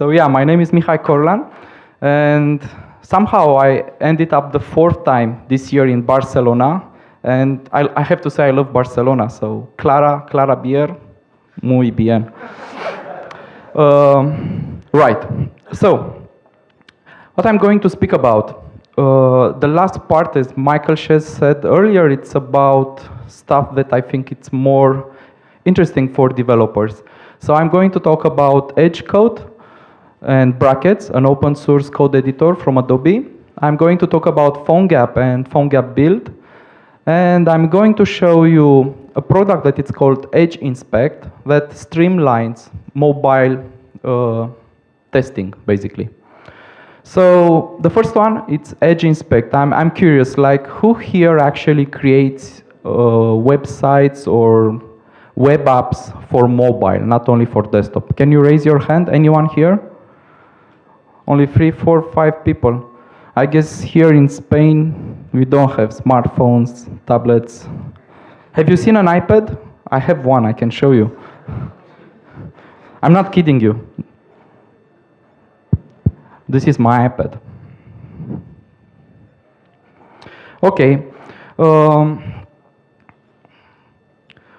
So yeah, my name is Mihai Corlan, and somehow I ended up the 4th time this year in Barcelona, and I have to say I love Barcelona, so Clara Bier, muy bien. Right, so what I'm going to speak about, the last part, as Michael Shes said earlier, it's about stuff that I think it's more interesting for developers. So I'm going to talk about Edge code and brackets, an open source code editor from Adobe. I'm going to talk about Phonegap and Phonegap Build. And I'm going to show you a product that it's called Edge Inspect that streamlines mobile testing, basically. So the first one, it's Edge Inspect. I'm curious, like who here actually creates websites or web apps for mobile, not only for desktop? Can you raise your hand? Anyone here? Only 3, 4, 5 people. I guess here in Spain, we don't have smartphones, tablets. Have you seen an iPad? I have one, I can show you. I'm not kidding you. This is my iPad. Okay.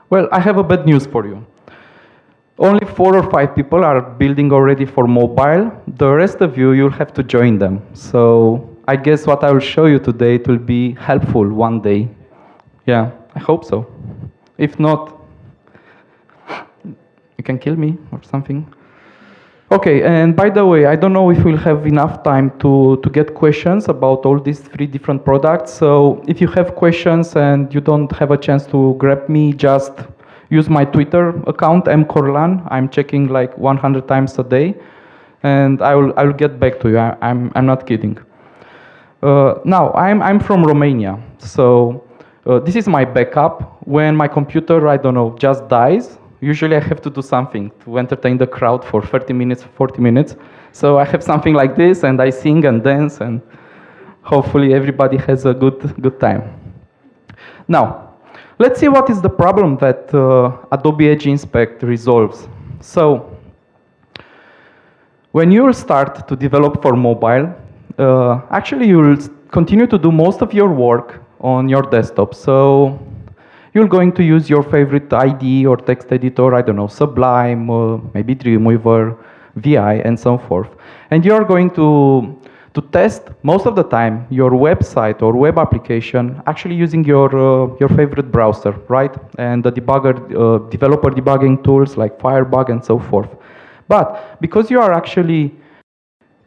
Well, I have a bad news for you. Only 4 or 5 people are building already for mobile. The rest of you, you'll have to join them. So I guess what I will show you today, it will be helpful one day. Yeah, I hope so. If not, you can kill me or something. Okay, and by the way, I don't know if we'll have enough time to get questions about all these 3 different products. So if you have questions and you don't have a chance to grab me, just use my Twitter account, mcorlan. I'm checking like 100 times a day, and I will get back to you. I'm not kidding. Now I'm from Romania, so this is my backup. When my computer, I don't know, just dies, usually I have to do something to entertain the crowd for 30 minutes, 40 minutes. So I have something like this, and I sing and dance, and hopefully everybody has a good time. Now, let's see what is the problem that Adobe Edge Inspect resolves. So, when you will start to develop for mobile, actually you will continue to do most of your work on your desktop. So, you're going to use your favorite IDE or text editor, I don't know, Sublime, maybe Dreamweaver, VI, and so forth. And you're going to test most of the time your website or web application actually using your favorite browser, right? And the debugger, developer debugging tools like Firebug and so forth. But because you are actually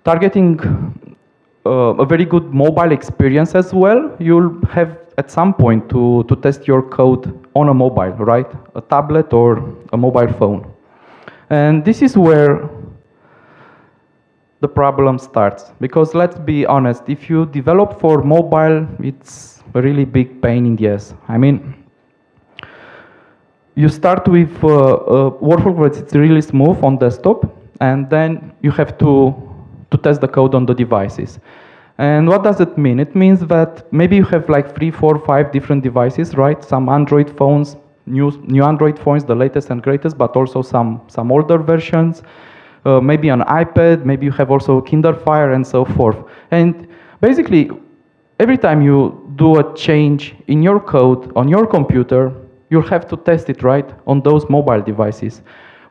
targeting a very good mobile experience as well, you'll have at some point to test your code on a mobile, right? A tablet or a mobile phone. And this is where the problem starts, because let's be honest, if you develop for mobile, it's a really big pain in the ass. I mean, you start with a workflow that's really smooth on desktop, and then you have to test the code on the devices. And what does it mean? It means that maybe you have like 3, 4, 5 different devices, right? Some Android phones, new Android phones, the latest and greatest, but also some older versions. Maybe an iPad, maybe you have also Kindle Fire and so forth. And basically, every time you do a change in your code on your computer, you'll have to test it, right, on those mobile devices,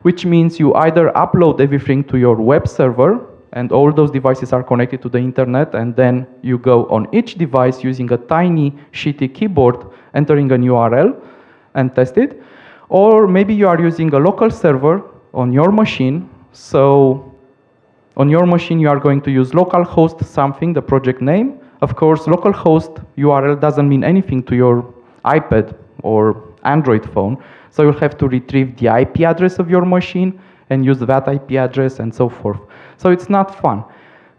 which means you either upload everything to your web server, and all those devices are connected to the internet, and then you go on each device using a tiny, shitty keyboard, entering an URL and test it. Or maybe you are using a local server on your machine. So on your machine, you are going to use localhost something, the project name. Of course, localhost URL doesn't mean anything to your iPad or Android phone. So you'll have to retrieve the IP address of your machine and use that IP address and so forth. So it's not fun.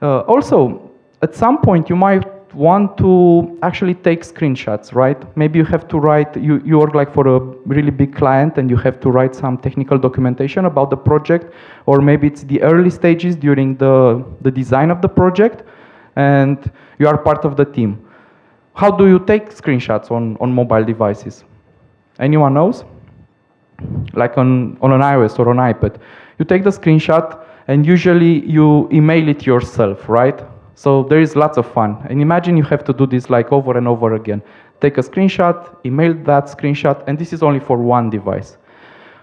Also, at some point, you might want to actually take screenshots, right? Maybe you have to write, you work like for a really big client and you have to write some technical documentation about the project, or maybe it's the early stages during the design of the project, and you are part of the team. How do you take screenshots on mobile devices? Anyone knows? Like on an iOS or an iPad. You take the screenshot And usually you email it yourself, right? So there is lots of fun. And imagine you have to do this like over and over again. Take a screenshot, email that screenshot, and this is only for one device.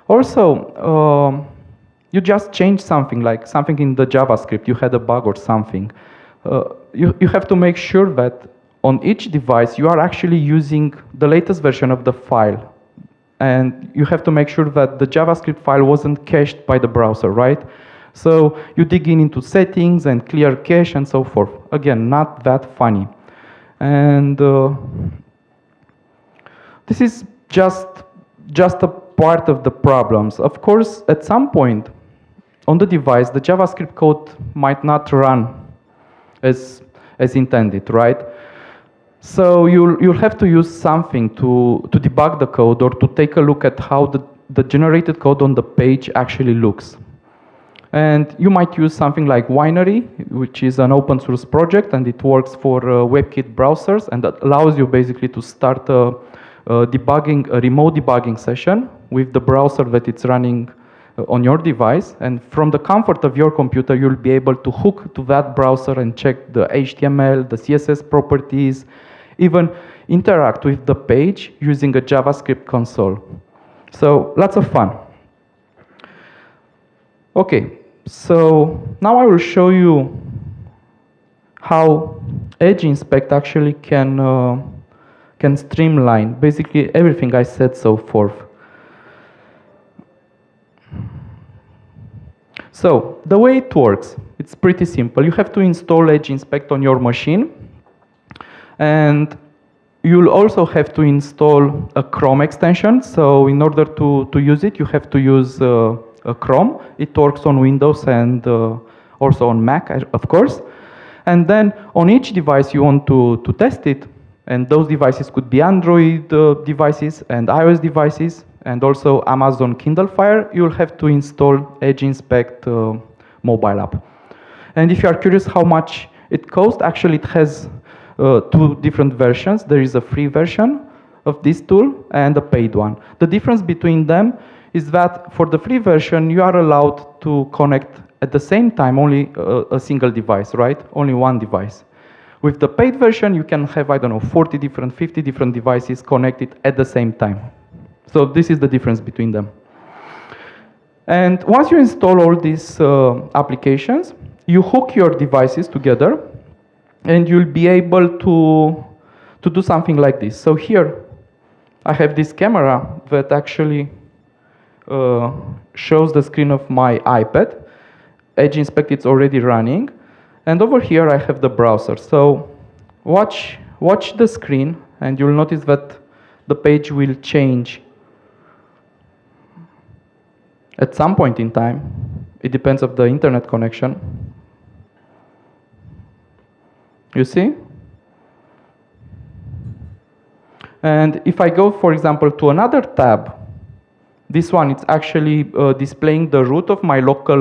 Also, you just change something, like something in the JavaScript, you had a bug or something. You have to make sure that on each device you are actually using the latest version of the file. And you have to make sure that the JavaScript file wasn't cached by the browser, right? So you dig into settings and clear cache and so forth. Again, not that funny. And this is just a part of the problems. Of course, at some point on the device, the JavaScript code might not run as intended, right? So you'll have to use something to debug the code or to take a look at how the generated code on the page actually looks. And you might use something like Winery, which is an open source project, and it works for WebKit browsers, and that allows you basically to start a remote debugging session with the browser that it's running on your device. And from the comfort of your computer, you'll be able to hook to that browser and check the HTML, the CSS properties, even interact with the page using a JavaScript console. So lots of fun. Okay, so now I will show you how Edge Inspect actually can streamline basically everything I said so forth. So the way it works, it's pretty simple. You have to install Edge Inspect on your machine, and you'll also have to install a Chrome extension. So in order to use it, you have to use a Chrome. It works on Windows and also on Mac, of course. And then on each device you want to test it, and those devices could be Android devices and iOS devices, and also Amazon Kindle Fire, you'll have to install Edge Inspect mobile app. And if you are curious how much it costs, actually it has two different versions. There is a free version of this tool and a paid one. The difference between them is that for the free version, you are allowed to connect at the same time only a single device, right? Only one device. With the paid version, you can have, I don't know, 40 different, 50 different devices connected at the same time. So this is the difference between them. And once you install all these applications, you hook your devices together, and you'll be able to do something like this. So here, I have this camera that actually shows the screen of my iPad. Edge Inspect is already running. And over here, I have the browser. So watch the screen, and you'll notice that the page will change at some point in time. It depends on the internet connection. You see? And if I go, for example, to another tab, this one, it's actually displaying the root of my local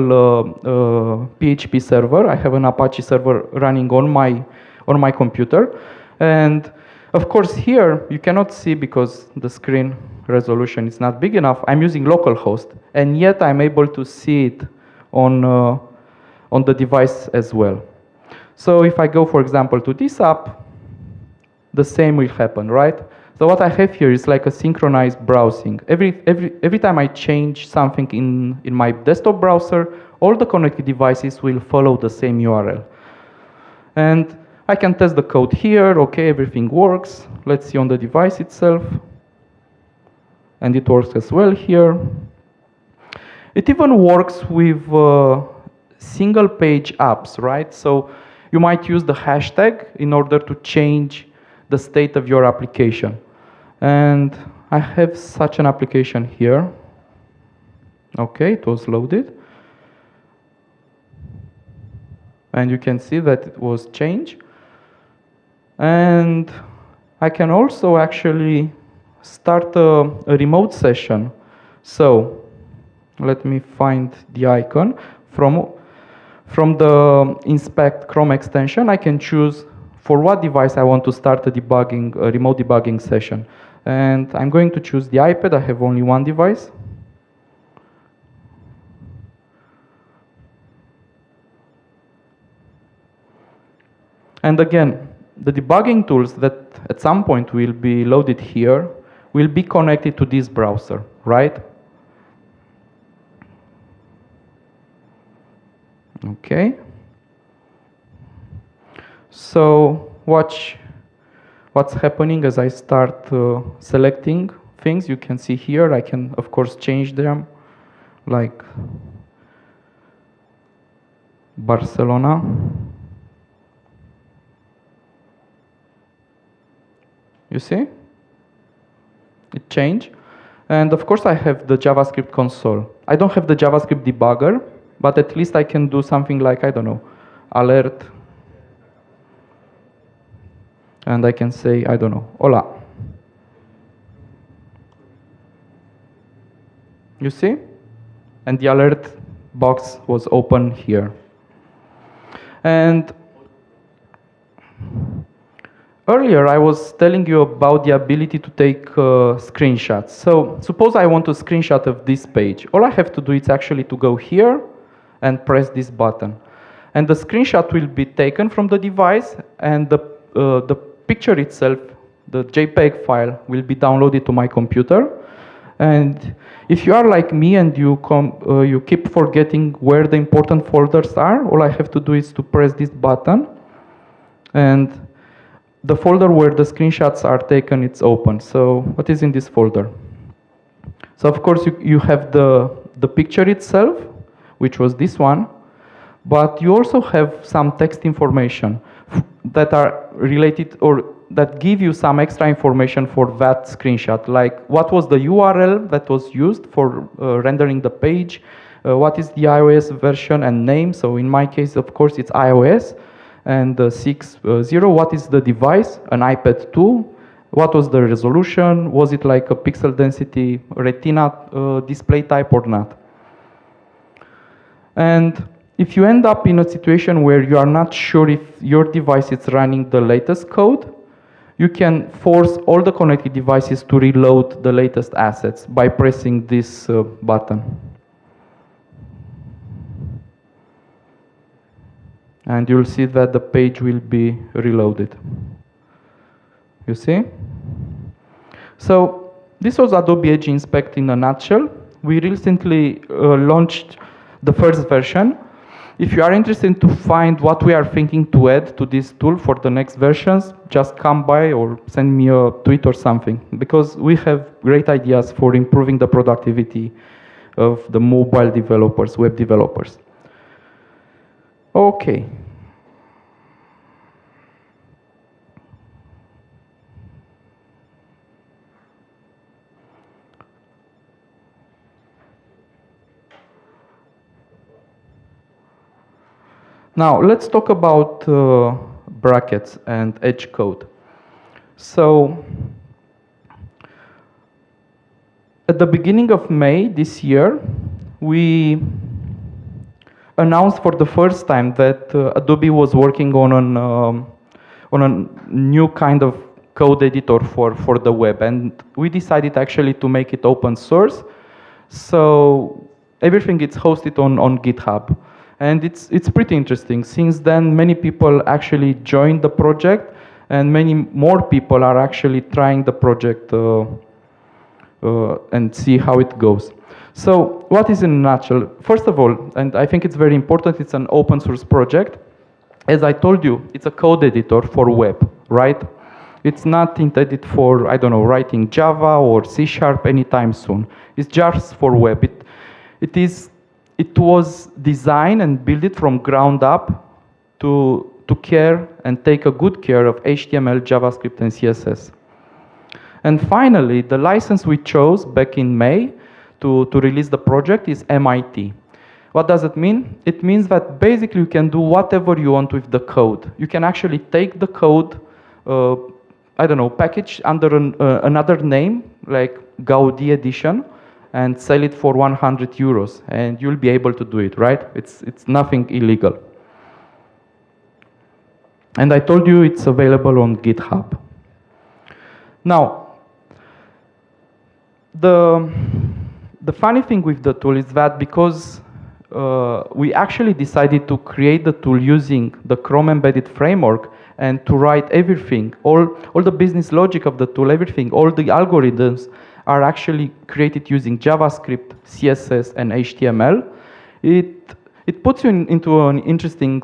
PHP server. I have an Apache server running on my computer. And of course here, you cannot see because the screen resolution is not big enough. I'm using localhost, and yet I'm able to see it on the device as well. So if I go, for example, to this app, the same will happen, right? So what I have here is like a synchronized browsing. Every time I change something in my desktop browser, all the connected devices will follow the same URL. And I can test the code here. Okay, everything works. Let's see on the device itself. And it works as well here. It even works with single page apps, right? So you might use the hashtag in order to change the state of your application. And I have such an application here. Okay, it was loaded. And you can see that it was changed. And I can also actually start a remote session. So let me find the icon. From the Inspect Chrome extension, I can choose for what device I want to start a remote debugging session. And I'm going to choose the iPad. I have only one device. And again, the debugging tools that at some point will be loaded here will be connected to this browser, right? Okay. So watch what's happening as I start selecting things. You can see here, I can of course change them, like Barcelona. You see? It changed. And of course I have the JavaScript console. I don't have the JavaScript debugger, but at least I can do something like, I don't know, alert. And I can say, I don't know, hola. You see? And the alert box was open here. And earlier I was telling you about the ability to take screenshots. So suppose I want a screenshot of this page. All I have to do is actually to go here and press this button. And the screenshot will be taken from the device, and the picture itself, the JPEG file, will be downloaded to my computer. And if you are like me and you keep forgetting where the important folders are, all I have to do is to press this button, and the folder where the screenshots are taken, it's open. So what is in this folder? So of course you have the picture itself, which was this one, but you also have some text information that are related or that give you some extra information for that screenshot, like what was the URL that was used for rendering the page, what is the iOS version and name. So in my case, of course, it's iOS, and 6.0, what is the device, an iPad 2, what was the resolution, was it like a pixel density retina display type or not. And if you end up in a situation where you are not sure if your device is running the latest code, you can force all the connected devices to reload the latest assets by pressing this button. And you'll see that the page will be reloaded. You see? So this was Adobe Edge Inspect in a nutshell. We recently launched the first version. If you are interested to find what we are thinking to add to this tool for the next versions, just come by or send me a tweet or something, because we have great ideas for improving the productivity of the mobile developers, web developers. Okay. Now, let's talk about brackets and edge code. So, at the beginning of May this year, we announced for the first time that Adobe was working on a new kind of code editor for the web, and we decided actually to make it open source. So everything is hosted on GitHub. And it's pretty interesting. Since then, many people actually joined the project, and many more people are actually trying the project and see how it goes. So what is in a nutshell? First of all, and I think it's very important, it's an open source project. As I told you, it's a code editor for web, right? It's not intended for, I don't know, writing Java or C# anytime soon. It's just for web. It was designed and built from ground up to care and take a good care of HTML, JavaScript, and CSS. And finally, the license we chose back in May to release the project is MIT. What does it mean? It means that basically you can do whatever you want with the code. You can actually take the code, I don't know, package under another name, like Gaudi Edition, and sell it for 100 euros, and you'll be able to do it, right? It's nothing illegal. And I told you it's available on GitHub. Now, the funny thing with the tool is that because we actually decided to create the tool using the Chrome embedded framework and to write everything, all the business logic of the tool, everything, all the algorithms are actually created using JavaScript, CSS, and HTML. It puts you into an interesting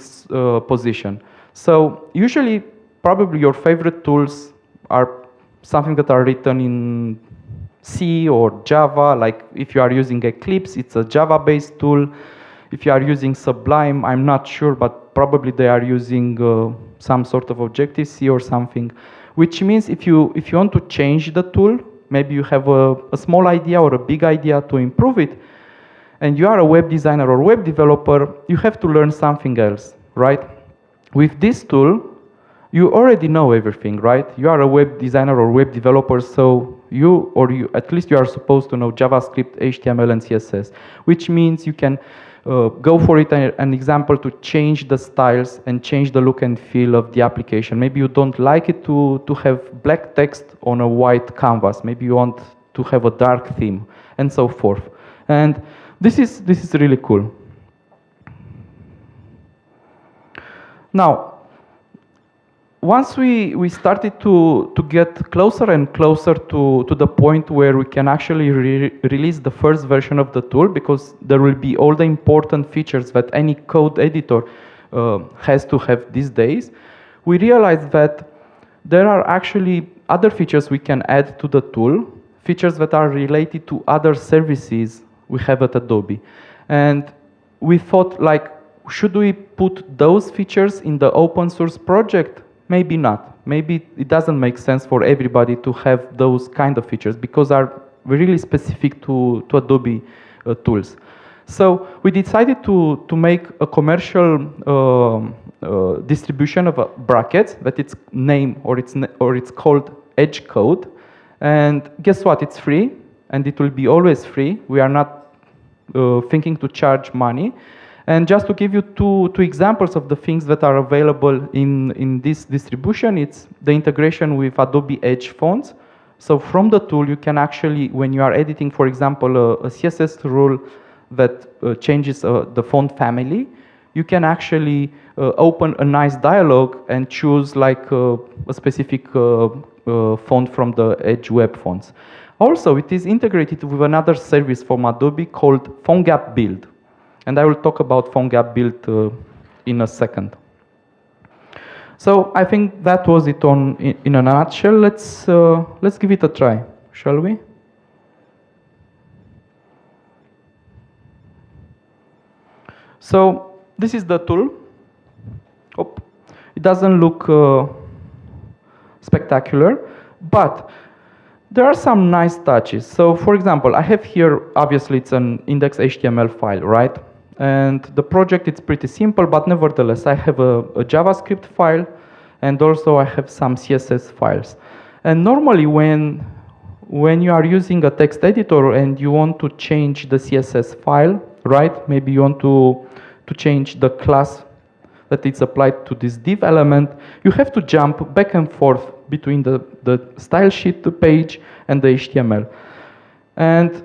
position. So usually, probably your favorite tools are something that are written in C or Java, like if you are using Eclipse, it's a Java-based tool. If you are using Sublime, I'm not sure, but probably they are using some sort of Objective-C or something, which means if you want to change the tool, maybe you have a small idea or a big idea to improve it, and you are a web designer or web developer, you have to learn something else, right? With this tool, you already know everything, right? You are a web designer or web developer, so at least you are supposed to know JavaScript, HTML, and CSS, which means you can go for it, an example, to change the styles and change the look and feel of the application. Maybe you don't like it to have black text on a white canvas. Maybe you want to have a dark theme, and so forth. And this is really cool. Now, once we started to get closer and closer to the point where we can actually release the first version of the tool, because there will be all the important features that any code editor has to have these days, we realized that there are actually other features we can add to the tool, features that are related to other services we have at Adobe. And we thought, like, should we put those features in the open source project? Maybe not. Maybe it doesn't make sense for everybody to have those kind of features because are really specific to Adobe tools. So we decided to make a commercial distribution of brackets that it's named or it's called Edge Code. And guess what? It's free, and it will be always free. We are not thinking to charge money. And just to give you two examples of the things that are available in this distribution, it's the integration with Adobe Edge fonts. So from the tool, you can actually, when you are editing, for example, a CSS rule that changes the font family, you can actually open a nice dialog and choose like a specific font from the Edge web fonts. Also, it is integrated with another service from Adobe called Phonegap Build. And I will talk about Phonegap Build in a second. So I think that was it in a nutshell. Let's give it a try, shall we? So this is the tool. Oh, it doesn't look spectacular, but there are some nice touches. So for example, I have here, obviously it's an index HTML file, right? And the project, it's pretty simple, but nevertheless, I have a JavaScript file, and also I have some CSS files. And normally when you are using a text editor and you want to change the CSS file, right? Maybe you want to change the class that is applied to this div element, you have to jump back and forth between the style sheet page and the HTML. And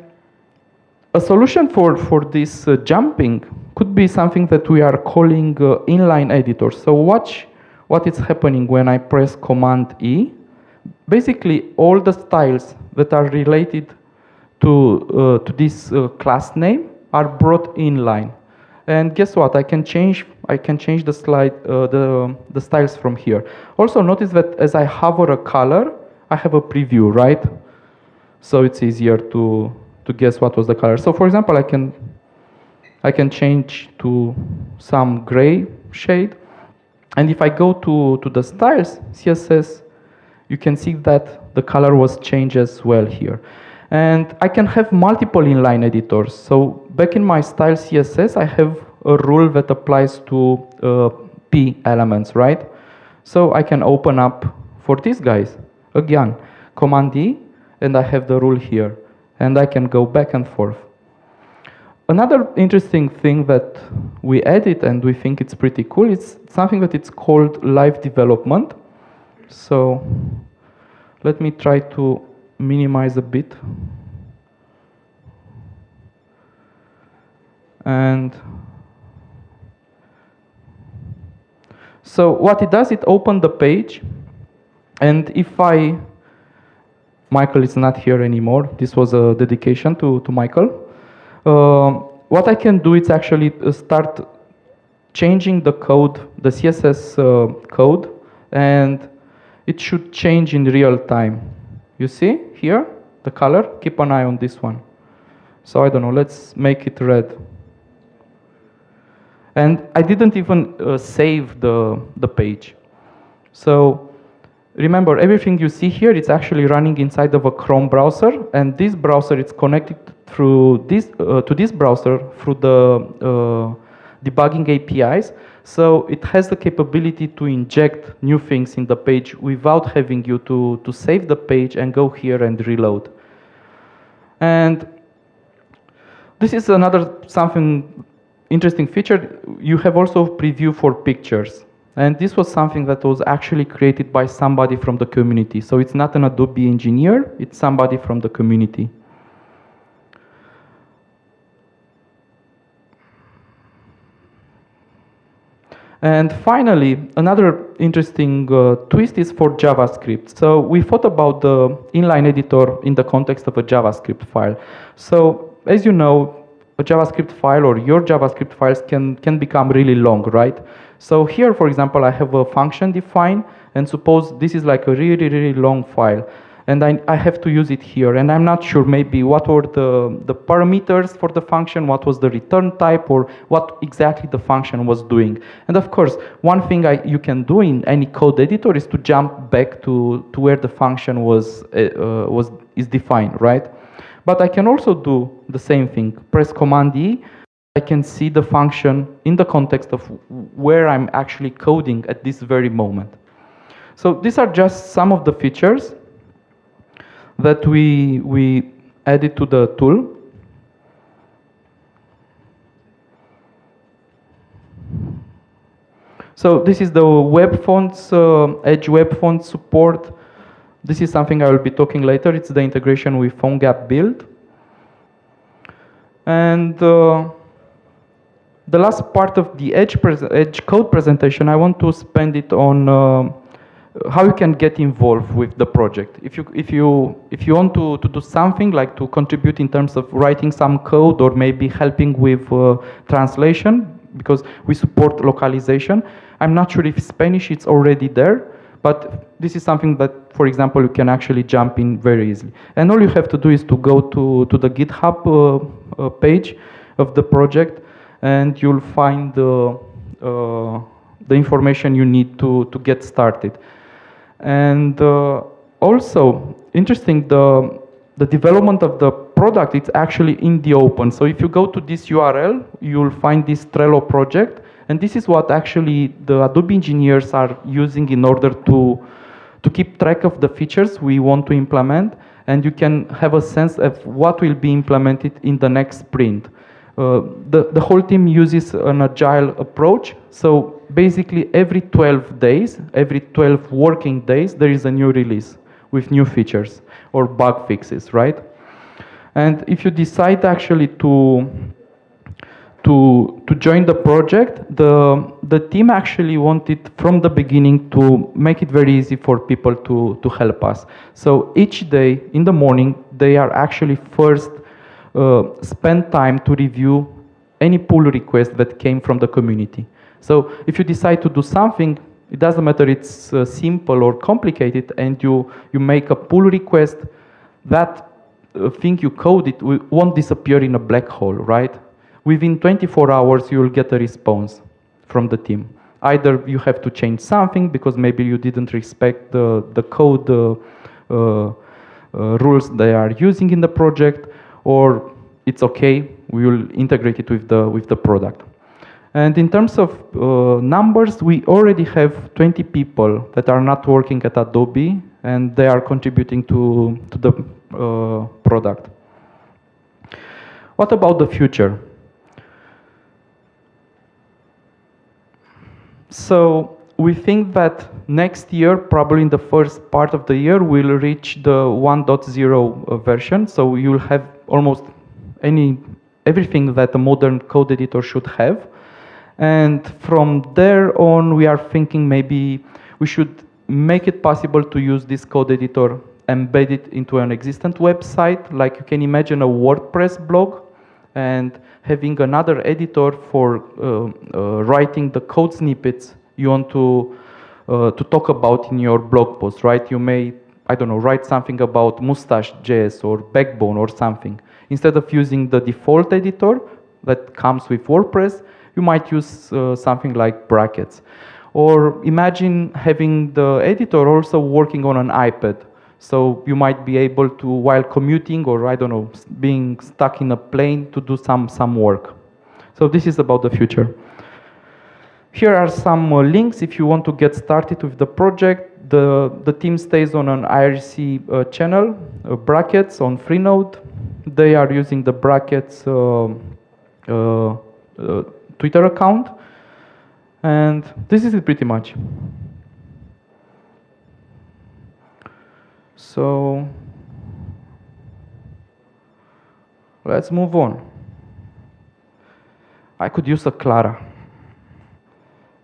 a solution for this jumping could be something that we are calling inline editor. So watch what is happening when I press Command E. Basically, all the styles that are related to this class name are brought inline. And guess what? I can change the slide, the styles from here. Also, notice that as I hover a color, I have a preview, right? So it's easier to guess what was the color. So for example, I can change to some gray shade, and if I go to the styles CSS, you can see that the color was changed as well here. And I can have multiple inline editors. So back in my style CSS, I have a rule that applies to P elements, right? So I can open up for these guys again, Command D, and I have the rule here. And I can go back and forth. Another interesting thing that we added, and we think it's pretty cool, it's something that it's called live development. So let me try to minimize a bit. And so what it does, it opens the page, and if Michael is not here anymore, this was a dedication to Michael. What I can do is actually start changing the code, the CSS code, and it should change in real time. You see here, the color? Keep an eye on this one. So I don't know, let's make it red. And I didn't even save the page. So remember, everything you see here, it's actually running inside of a Chrome browser, and this browser is connected through this to this browser through the debugging APIs. So it has the capability to inject new things in the page without having you to save the page and go here and reload. And this is another something interesting feature. You have also preview for pictures. And this was something that was actually created by somebody from the community. So it's not an Adobe engineer, it's somebody from the community. And finally, another interesting twist is for JavaScript. So we thought about the inline editor in the context of a JavaScript file. So as you know, a JavaScript file or your JavaScript files can become really long, right? So here, for example, I have a function defined, and suppose this is like a really, really long file, and I have to use it here, and I'm not sure maybe what were the parameters for the function, what was the return type, or what exactly the function was doing. And of course, one thing you can do in any code editor is to jump back to where the function is defined, right? But I can also do the same thing. Press Command E. I can see the function in the context of where I'm actually coding at this very moment. So these are just some of the features that we added to the tool. So this is the web fonts, Edge web font support. This is something I will be talking later. It's the integration with Phonegap Build. And the last part of the Edge code presentation, I want to spend it on how you can get involved with the project. If you want to do something like to contribute in terms of writing some code or maybe helping with translation, because we support localization. I'm not sure if Spanish is already there, but this is something that, for example, you can actually jump in very easily. And all you have to do is to go to the GitHub page of the project, and you'll find the information you need to get started. And also, interesting, the development of the product, it's actually in the open. So if you go to this URL, you'll find this Trello project. And this is what actually the Adobe engineers are using in order to keep track of the features we want to implement. And you can have a sense of what will be implemented in the next sprint. The whole team uses an agile approach. So basically every 12 days, every 12 working days, there is a new release with new features or bug fixes, right? And if you decide actually to join the project, the team actually wanted from the beginning to make it very easy for people to help us. So each day in the morning, they are actually first spend time to review any pull request that came from the community. So if you decide to do something, it doesn't matter it's simple or complicated, and you make a pull request, that thing you coded won't disappear in a black hole, right? Within 24 hours, you will get a response from the team. Either you have to change something because maybe you didn't respect the code rules they are using in the project, or it's okay, we will integrate it with the product. And in terms of numbers, we already have 20 people that are not working at Adobe, and they are contributing to the product. What about the future? So we think that next year, probably in the first part of the year, we'll reach the 1.0 version. So you'll have almost any everything that a modern code editor should have. And from there on, we are thinking maybe we should make it possible to use this code editor, embed it into an existent website. Like you can imagine a WordPress blog and having another editor for writing the code snippets you want to talk about in your blog post, right? You may, I don't know, write something about Mustache.js or Backbone or something. Instead of using the default editor that comes with WordPress, you might use something like brackets. Or imagine having the editor also working on an iPad. So you might be able to, while commuting or, I don't know, being stuck in a plane, to do some work. So this is about the future. Here are some links if you want to get started with the project. The team stays on an IRC channel, brackets on Freenode. They are using the brackets Twitter account. And this is it pretty much. So let's move on. I could use a Clara,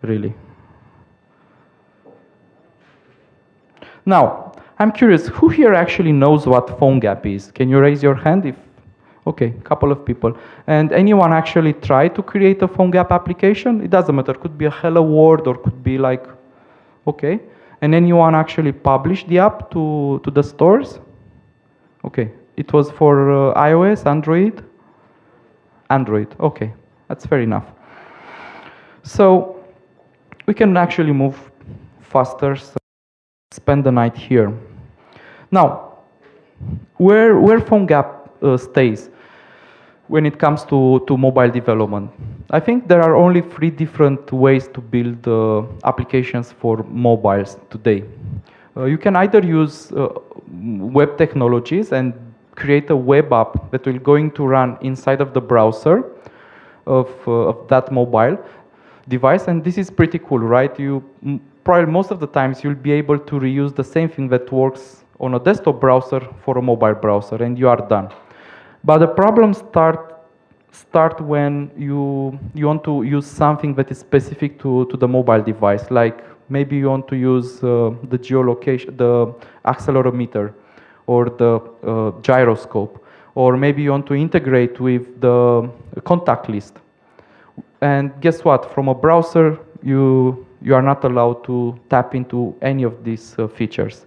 really. Now, I'm curious, who here actually knows what Phonegap is? Can you raise your hand? If okay, a couple of people. And anyone actually try to create a Phonegap application? It doesn't matter. Could be a Hello World or could be like, okay. And anyone actually published the app to the stores? Okay. It was for iOS, Android? Android. Okay. That's fair enough. So we can actually move faster. So spend the night here. Now, where Phonegap stays when it comes to mobile development. I think there are only 3 different ways to build applications for mobiles today. You can either use web technologies and create a web app that will going to run inside of the browser of that mobile device, and this is pretty cool, right? You probably most of the times you'll be able to reuse the same thing that works on a desktop browser for a mobile browser, and you are done. But the problems start when you want to use something that is specific to the mobile device. Like maybe you want to use the geolocation, the accelerometer, or the gyroscope, or maybe you want to integrate with the contact list. And guess what? From a browser, you are not allowed to tap into any of these features.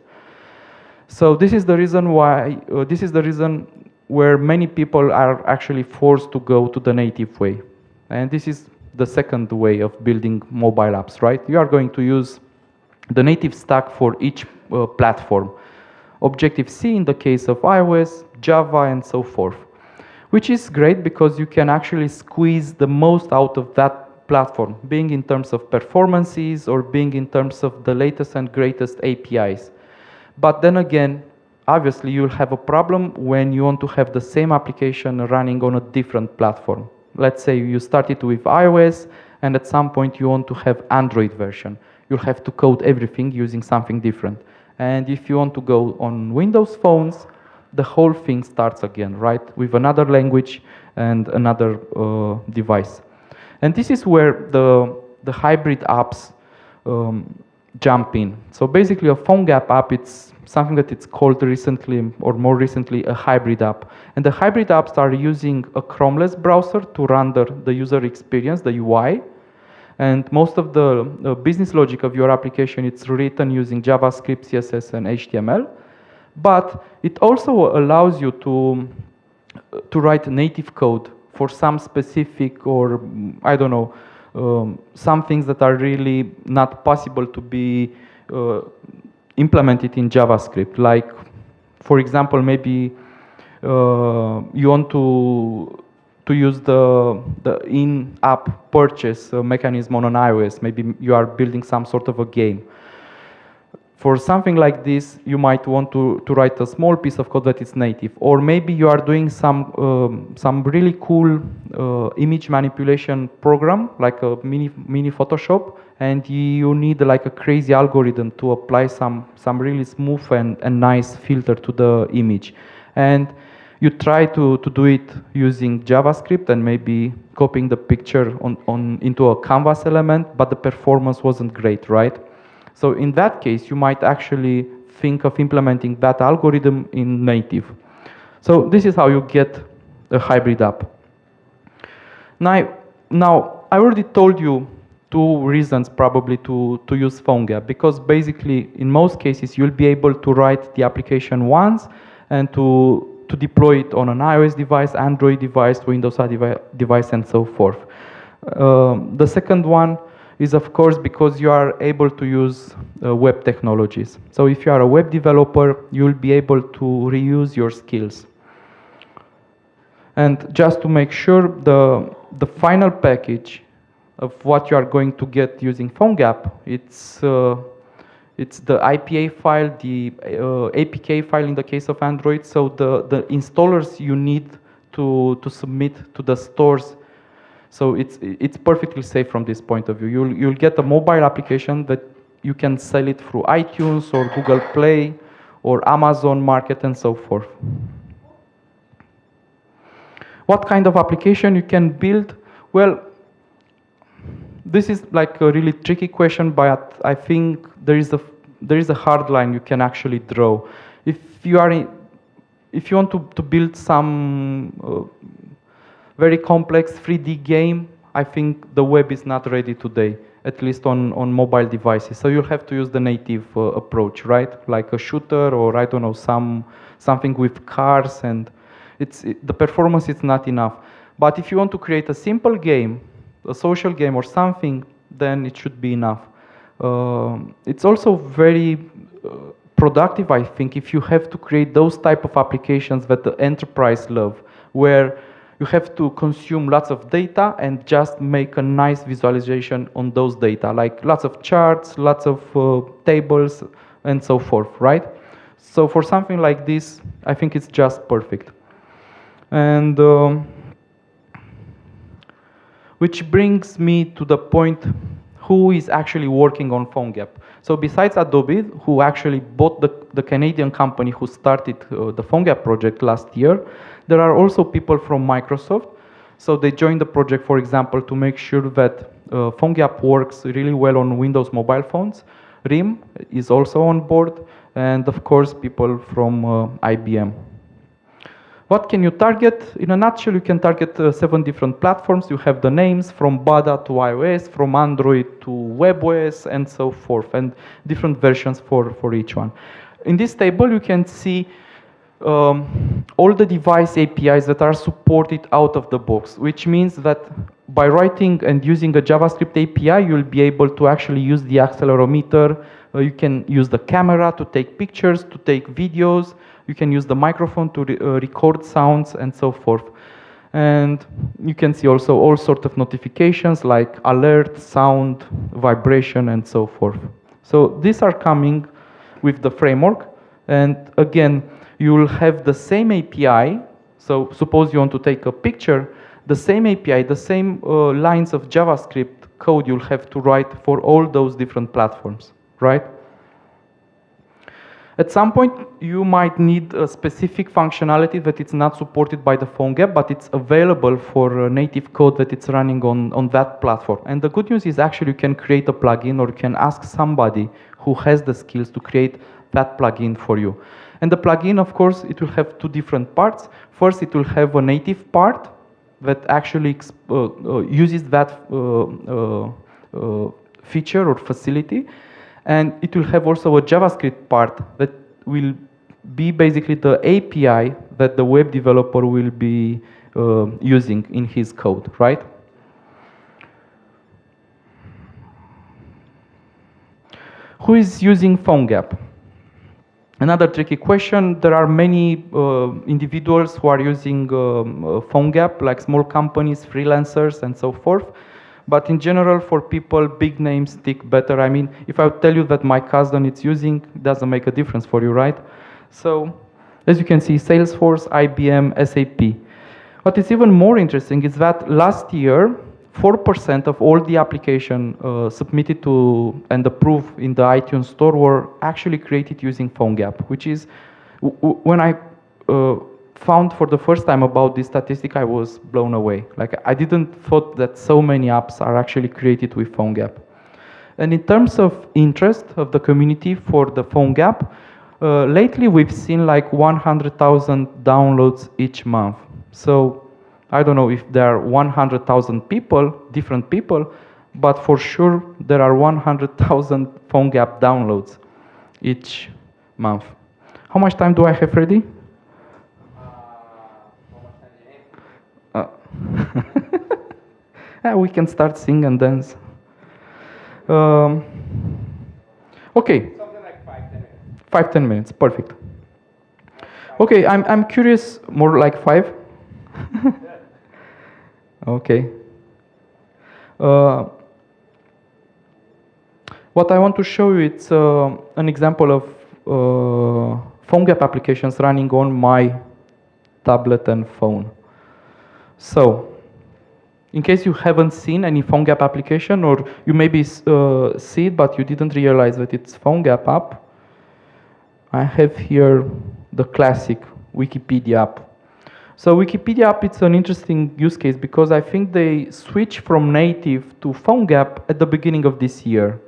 So this is the reason why. This is the reason where many people are actually forced to go to the native way. And this is the second way of building mobile apps, right? You are going to use the native stack for each platform. Objective-C in the case of iOS, Java, and so forth. Which is great because you can actually squeeze the most out of that platform, being in terms of performances or being in terms of the latest and greatest APIs. But then again, obviously, you'll have a problem when you want to have the same application running on a different platform. Let's say you started with iOS, and at some point you want to have Android version. You'll have to code everything using something different. And if you want to go on Windows phones, the whole thing starts again, right? With another language and another device. And this is where the hybrid apps jump in. So basically a Phonegap app, it's something that it's called recently, or more recently, a hybrid app. And the hybrid apps are using a Chromeless browser to render the user experience, the UI. And most of the business logic of your application, it's written using JavaScript, CSS, and HTML. But it also allows you to write native code for some specific, or I don't know, some things that are really not possible to be implemented in JavaScript. Like, for example, maybe you want to use the in-app purchase mechanism on an iOS. Maybe you are building some sort of a game. For something like this, you might want to write a small piece of code that is native. Or maybe you are doing some really cool image manipulation program, like a mini Photoshop, and you need like a crazy algorithm to apply some really smooth and nice filter to the image. And you try to do it using JavaScript and maybe copying the picture into a canvas element, but the performance wasn't great, right? So in that case, you might actually think of implementing that algorithm in native. So this is how you get a hybrid app. Now I already told you 2 reasons probably to use Phonegap, because basically in most cases you'll be able to write the application once and to deploy it on an iOS device, Android device, Windows device, and so forth. The second one is, of course, because you are able to use web technologies. So if you are a web developer, you'll be able to reuse your skills. And just to make sure, the final package of what you are going to get using Phonegap, it's the IPA file, the APK file in the case of Android. So the installers you need to submit to the stores. So it's perfectly safe from this point of view. You'll get a mobile application that you can sell it through iTunes or Google Play or Amazon Market and so forth. What kind of application you can build? Well, this is like a really tricky question, but I think there is a hard line you can actually draw. If you want to build some very complex 3D game, I think the web is not ready today, at least on mobile devices. So you'll have to use the native approach, right? Like a shooter, or I don't know, something with cars, and the performance is not enough. But if you want to create a simple game, a social game or something, then it should be enough. It's also very productive, I think, if you have to create those type of applications that the enterprise love, where you have to consume lots of data and just make a nice visualization on those data, like lots of charts, lots of tables, and so forth, right? So for something like this, I think it's just perfect. And which brings me to the point, who is actually working on Phonegap? So besides Adobe, who actually bought the Canadian company who started the Phonegap project last year, there are also people from Microsoft. So they joined the project, for example, to make sure that Phonegap works really well on Windows mobile phones. RIM is also on board, and of course, people from IBM. What can you target? In a nutshell, you can target 7 different platforms. You have the names from Bada to iOS, from Android to WebOS, and so forth, and different versions for each one. In this table, you can see all the device APIs that are supported out of the box, which means that by writing and using a JavaScript API, you'll be able to actually use the accelerometer. You can use the camera to take pictures, to take videos. You can use the microphone to record sounds and so forth. And you can see also all sorts of notifications like alert, sound, vibration, and so forth. So these are coming with the framework. And again, you will have the same API. So suppose you want to take a picture, the same API, the same lines of JavaScript code you'll have to write for all those different platforms, right? At some point, you might need a specific functionality that it's not supported by the Phonegap, but it's available for native code that it's running on that platform. And the good news is actually you can create a plugin, or you can ask somebody who has the skills to create that plugin for you. And the plugin, of course, it will have 2 different parts. First, it will have a native part that actually uses that feature or facility. And it will have also a JavaScript part that will be basically the API that the web developer will be using in his code, right? Who is using Phonegap? Another tricky question. There are many individuals who are using Phonegap, like small companies, freelancers, and so forth. But in general, for people, big names stick better. I mean, if I tell you that my cousin is using, it doesn't make a difference for you, right? So, as you can see, Salesforce, IBM, SAP. What is even more interesting is that last year, 4% of all the application submitted to and approved in the iTunes store were actually created using Phonegap, which is, when I found for the first time about this statistic, I was blown away. Like, I didn't thought that so many apps are actually created with Phonegap. And in terms of interest of the community for the Phonegap, lately we've seen like 100,000 downloads each month. So I don't know if there are 100,000 people, different people, but for sure there are 100,000 Phonegap downloads each month. How much time do I have ready? Yeah, we can start sing and dance. Okay. Something like 5-10 minutes. 5-10 minutes, perfect. Okay, I'm curious, more like 5? Okay. What I want to show you is an example of Phonegap applications running on my tablet and phone. So, in case you haven't seen any Phonegap application, or you maybe see it but you didn't realize that it's Phonegap app, I have here the classic Wikipedia app. So Wikipedia app, it's an interesting use case because I think they switched from native to Phonegap at the beginning of this year.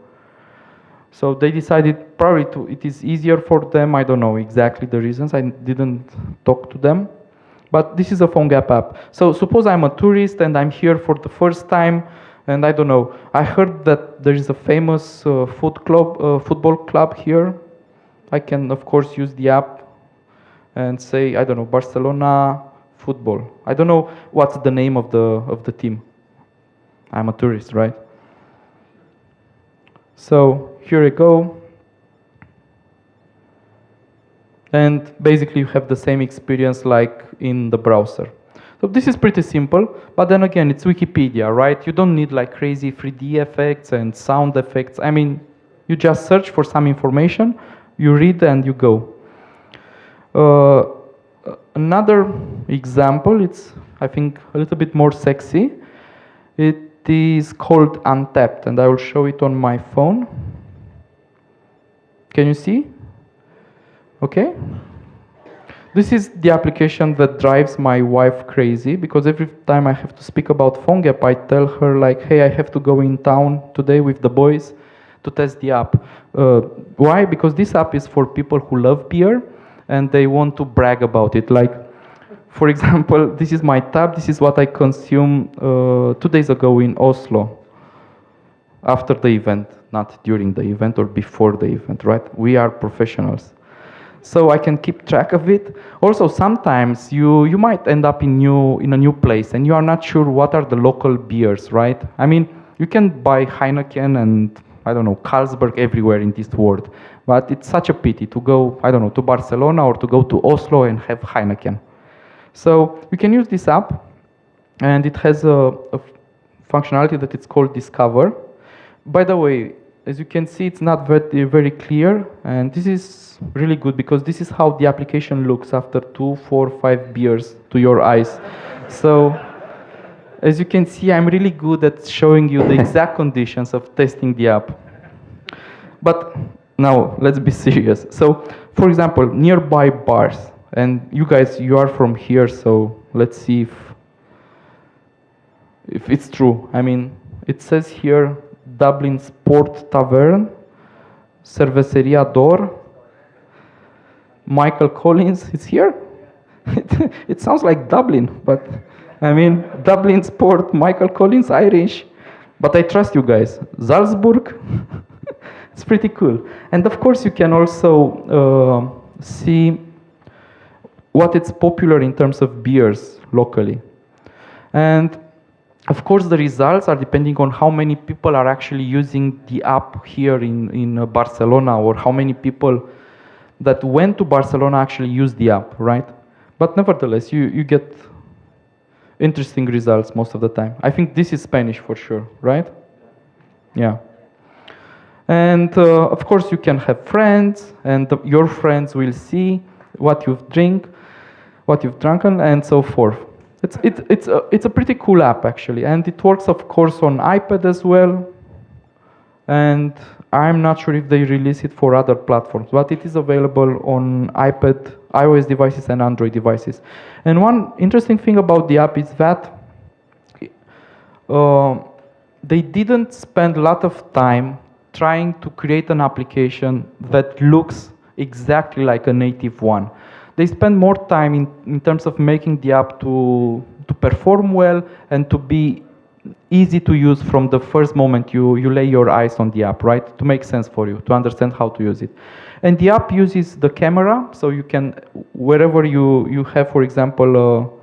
So they decided probably it is easier for them. I don't know exactly the reasons. I didn't talk to them. But this is a Phonegap app. So suppose I'm a tourist and I'm here for the first time, and I don't know. I heard that there is a famous football club here. I can, of course, use the app and say, I don't know, Barcelona football. I don't know what's the name of the team. I'm a tourist, right? So here I go. And basically you have the same experience like in the browser. So this is pretty simple, but then again, it's Wikipedia, right? You don't need like crazy 3D effects and sound effects. I mean, you just search for some information, you read and you go. Another example, it's, I think, a little bit more sexy. It is called Untapped, and I will show it on my phone. Can you see? Okay. This is the application that drives my wife crazy, because every time I have to speak about Phonegap, I tell her like, hey, I have to go in town today with the boys to test the app. Why? Because this app is for people who love beer and they want to brag about it. Like, for example, this is my tab. This is what I consumed 2 days ago in Oslo after the event, not during the event or before the event, right? We are professionals. So I can keep track of it. Also, sometimes you might end up in a new place and you are not sure what are the local beers, right? I mean, you can buy Heineken and, I don't know, Carlsberg everywhere in this world. But it's such a pity to go, I don't know, to Barcelona or to go to Oslo and have Heineken. So you can use this app, and it has a functionality that it's called Discover. By the way, as you can see, it's not very clear, and this is really good because this is how the application looks after 2, 4, 5 beers to your eyes. So as you can see, I'm really good at showing you the exact conditions of testing the app. But now let's be serious. So for example, nearby bars, and you guys, you are from here, so let's see if it's true. I mean, it says here Dublin Sport Tavern, Cerveceria D'Or, Michael Collins is here. It sounds like Dublin, but I mean, Dublin Sport, Michael Collins, Irish. But I trust you guys. Salzburg, it's pretty cool. And of course, you can also see what is popular in terms of beers locally. And of course, the results are depending on how many people are actually using the app here in Barcelona, or how many people that went to Barcelona actually use the app, right? But nevertheless, you get interesting results most of the time. I think this is Spanish for sure, right? Yeah. And of course, you can have friends, and your friends will see what you've drunken, and so forth. It's a pretty cool app actually, and it works of course on iPad as well. And I'm not sure if they release it for other platforms, but it is available on iPad, iOS devices and Android devices. And one interesting thing about the app is that they didn't spend a lot of time trying to create an application that looks exactly like a native one. They spend more time in terms of making the app to perform well and to be easy to use from the first moment you lay your eyes on the app, right? To make sense for you, to understand how to use it. And the app uses the camera, so you can, wherever you have, for example,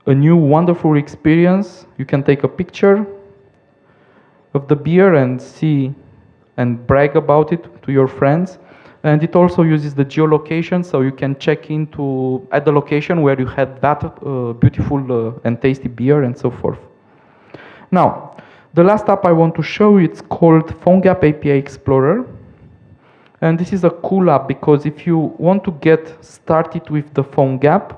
a new wonderful experience, you can take a picture of the beer and see and brag about it to your friends. And it also uses the geolocation, so you can check into at the location where you had that beautiful and tasty beer and so forth. Now, the last app I want to show you, it's called Phonegap Api Explorer. And this is a cool app because if you want to get started with the Phonegap,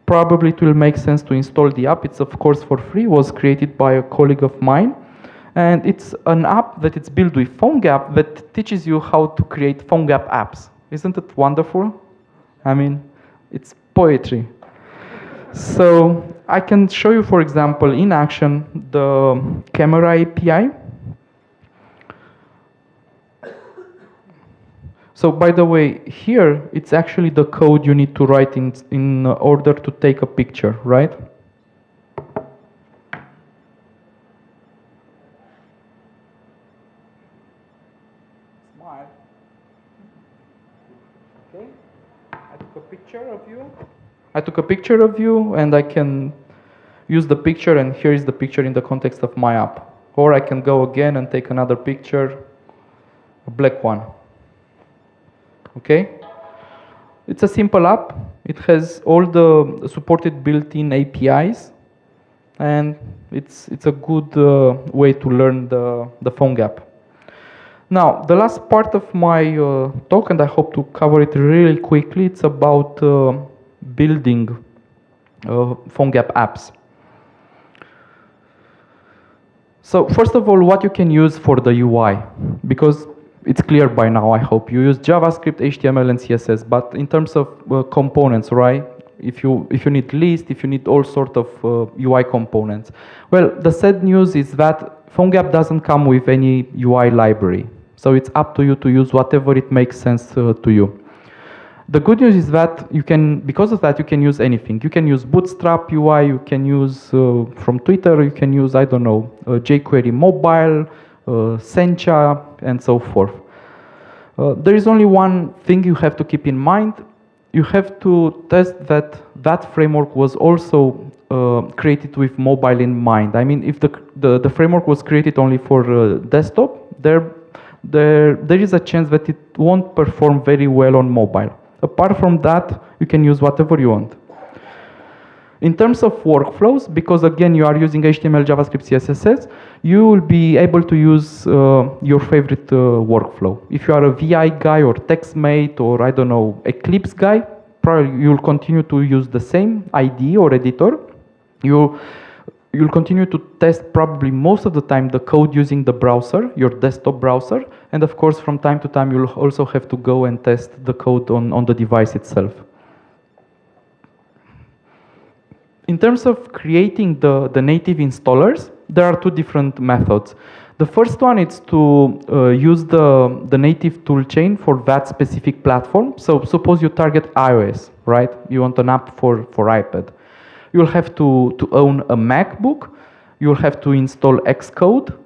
probably it will make sense to install the app. It's of course for free. It was created by a colleague of mine. And it's an app that it's built with Phonegap that teaches you how to create Phonegap apps. Isn't it wonderful? I mean, it's poetry. So I can show you, for example, in action, the camera API. So by the way, here, it's actually the code you need to write in order to take a picture, right? Okay, I took a picture of you and I can use the picture, and here is the picture in the context of my app. Or I can go again and take another picture, a black one. Okay? It's a simple app. It has all the supported built-in APIs, and it's a good way to learn the Phonegap. Now, the last part of my talk, and I hope to cover it really quickly, it's about building Phonegap apps. So first of all, what you can use for the UI, because it's clear by now, I hope. You use JavaScript, HTML, and CSS, but in terms of components, right? If you need list, if you need all sort of UI components. Well, the sad news is that Phonegap doesn't come with any UI library. So it's up to you to use whatever it makes sense to you. The good news is that you can, because of that, you can use anything. You can use Bootstrap UI, you can use from Twitter, you can use, I don't know, jQuery Mobile, Sencha, and so forth. There is only one thing you have to keep in mind. You have to test that that framework was also created with mobile in mind. I mean, if the framework was created only for desktop, there is a chance that it won't perform very well on mobile. Apart from that, you can use whatever you want. In terms of workflows, because again you are using HTML, JavaScript, CSS, you will be able to use your favorite workflow. If you are a VI guy or TextMate or I don't know, Eclipse guy, probably you'll continue to use the same IDE or editor. You'll continue to test probably most of the time the code using the browser, your desktop browser, and of course from time to time you'll also have to go and test the code on the device itself. In terms of creating the native installers, there are two different methods. The first one is to use the native toolchain for that specific platform. So suppose you target iOS, right? You want an app for iPad. You'll have to own a MacBook. You'll have to install Xcode.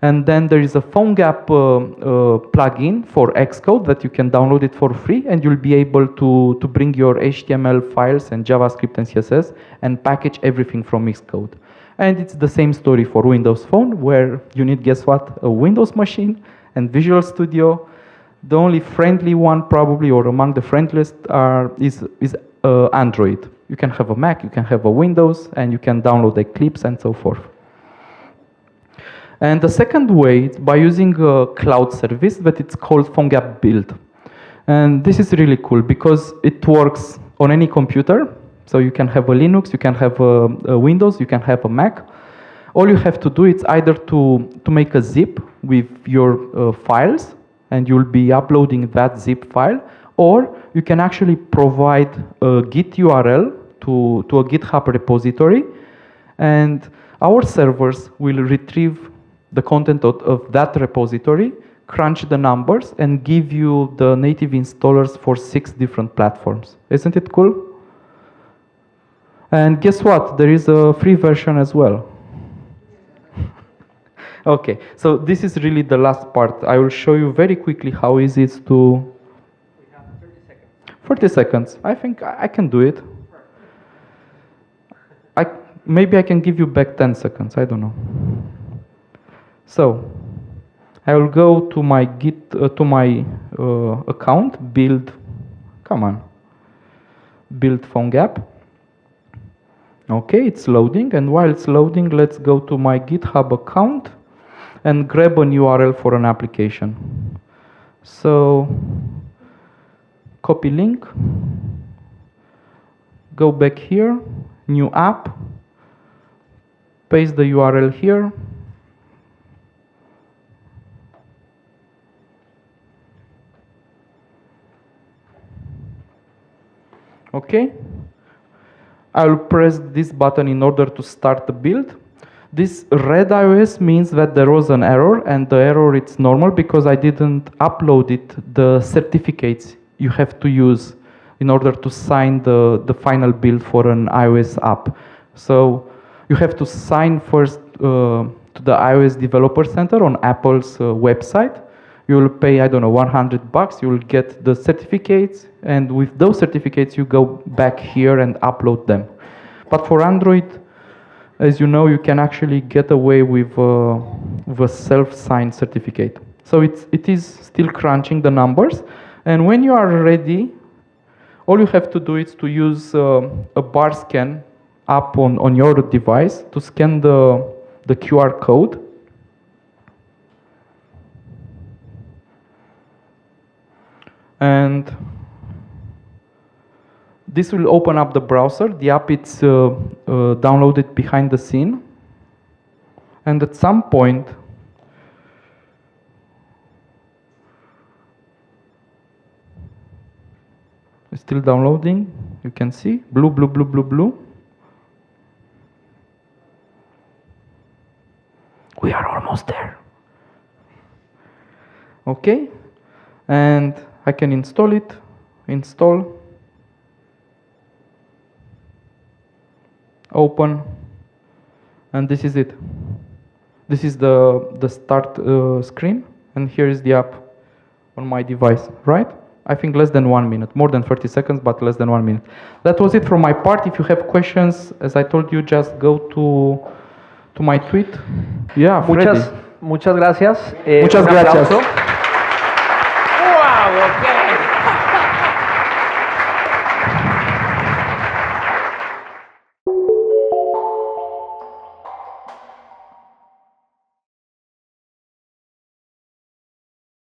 And then there is a Phonegap plugin for Xcode that you can download it for free, and you'll be able to bring your HTML files and JavaScript and CSS and package everything from Xcode. And it's the same story for Windows Phone, where you need, guess what, a Windows machine and Visual Studio. The only friendly one probably, or among the friendliest, is Android. You can have a Mac, you can have a Windows, and you can download Eclipse and so forth. And the second way is by using a cloud service that it's called Phonegap Build. And this is really cool because it works on any computer. So you can have a Linux, you can have a Windows, you can have a Mac. all you have to do is either to make a zip with your files, and you'll be uploading that zip file, or you can actually provide a Git URL to a GitHub repository, and our servers will retrieve the content of that repository, crunch the numbers, and give you the native installers for 6 different platforms. Isn't it cool? And guess what? There is a free version as well. Okay, so this is really the last part. I will show you very quickly how easy it is to... We have 30 seconds. 30 seconds. I think I can do it. Maybe I can give you back 10 seconds. I don't know. So I will go to my account, build. Come on, build Phonegap. Okay, it's loading, and while it's loading, let's go to my GitHub account and grab an URL for an application. So copy link, go back here, new app, paste the URL here. Okay, I will press this button in order to start the build. This red iOS means that there was an error, and the error is normal because I didn't upload the certificates you have to use in order to sign the final build for an iOS app. So you have to sign first to the iOS Developer Center on Apple's website. You will pay, I don't know, $100. You will get the certificates, and with those certificates, you go back here and upload them. But for Android, as you know, you can actually get away with a self-signed certificate. So it is still crunching the numbers, and when you are ready, all you have to do is to use a bar scan app on your device to scan the QR code. And this will open up the browser. The app is downloaded behind the scene. And at some point, it's still downloading. You can see blue, blue, blue, blue, blue. We are almost there. Okay. And I can install it, install, open, and this is it. This is the start screen, and here is the app on my device, right? I think less than 1 minute, more than 30 seconds, but less than 1 minute. That was it from my part. If you have questions, as I told you, just go to my tweet. Yeah, muchas gracias. Muchas gracias. Wow, okay.